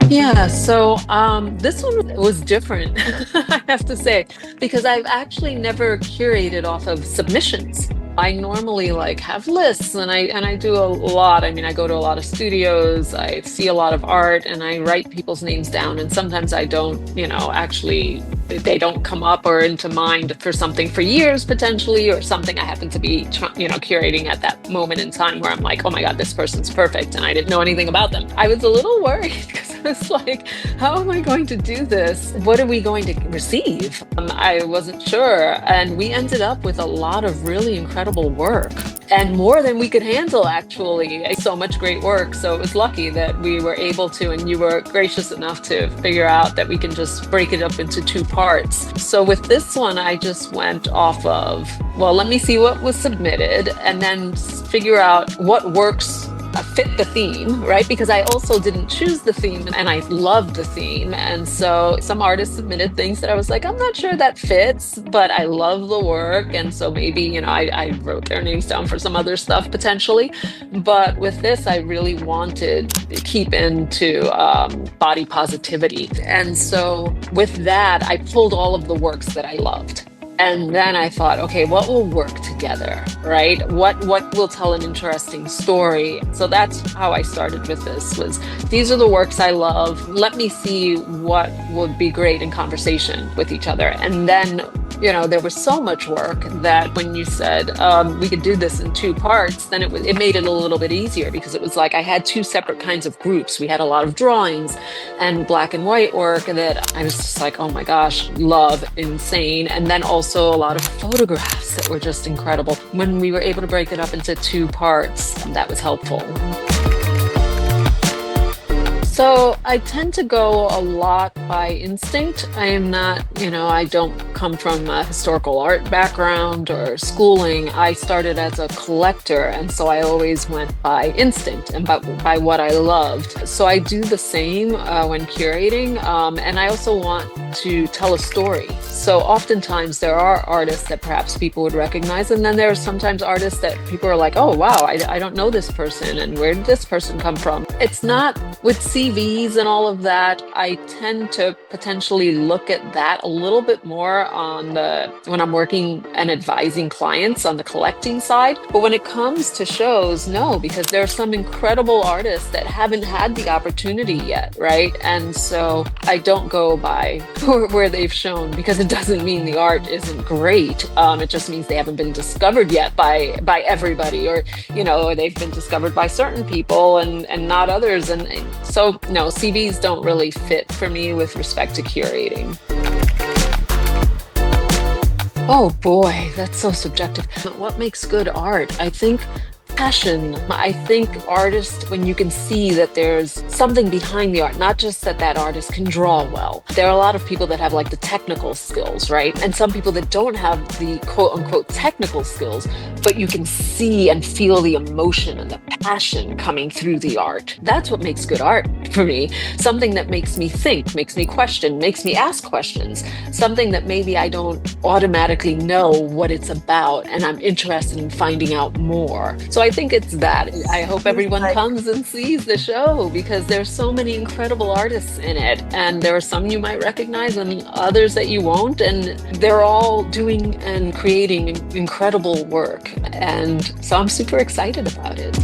Yeah, so this one was different, I have to say, because I've actually never curated off of submissions. I normally like have lists and I do a lot. I mean, I go to a lot of studios, I see a lot of art and I write people's names down and sometimes I don't, actually they don't come up or into mind for something for years potentially or something I happen to be curating at that moment in time where I'm like, oh my God, this person's perfect and I didn't know anything about them. I was a little worried because I was like, how am I going to do this? What are we going to receive? I wasn't sure. And we ended up with a lot of really incredible work and more than we could handle, actually. So much great work. So it was lucky that we were able to, and you were gracious enough to figure out that we can just break it up into two parts. So with this one, I just went off of, well, let me see what was submitted and then figure out what works fit the theme, right? Because I also didn't choose the theme and I loved the theme. And so some artists submitted things that I was like, I'm not sure that fits, but I love the work. And so maybe, I wrote their names down for some other stuff potentially. But with this, I really wanted to keep into body positivity. And so with that, I pulled all of the works that I loved. And then I thought, okay, what will work together, right? What will tell an interesting story? So that's how I started with this was these are the works I love. Let me see what would be great in conversation with each other. And then, there was so much work that when you said we could do this in two parts, then it made it a little bit easier because it was like I had two separate kinds of groups. We had a lot of drawings and black and white work that I was just like, oh my gosh, love, insane. And then also a lot of photographs that were just incredible. When we were able to break it up into two parts, that was helpful. So I tend to go a lot by instinct. I am not, I don't come from a historical art background or schooling. I started as a collector, and so I always went by instinct and by what I loved. So I do the same when curating, and I also want to tell a story. So oftentimes there are artists that perhaps people would recognize, and then there are sometimes artists that people are like, oh wow, I don't know this person, and where did this person come from? It's not with CVs and all of that. I tend to potentially look at that a little bit more when I'm working and advising clients on the collecting side. But when it comes to shows, no, because there are some incredible artists that haven't had the opportunity yet, right? And so I don't go by where they've shown because it doesn't mean the art isn't great. It just means they haven't been discovered yet by everybody, or they've been discovered by certain people and not others. And so no, CVs don't really fit for me with respect to curating. Oh boy, that's so subjective. What makes good art? I think passion. I think artists, when you can see that there's something behind the art, not just that artist can draw well. There are a lot of people that have like the technical skills, right? And some people that don't have the quote unquote technical skills, but you can see and feel the emotion and the passion coming through the art. That's what makes good art for me. Something that makes me think, makes me question, makes me ask questions. Something that maybe I don't automatically know what it's about and I'm interested in finding out more. So I think it's that. I hope everyone comes and sees the show because there's so many incredible artists in it. And there are some you might recognize and others that you won't. And they're all doing and creating incredible work. And so I'm super excited about it.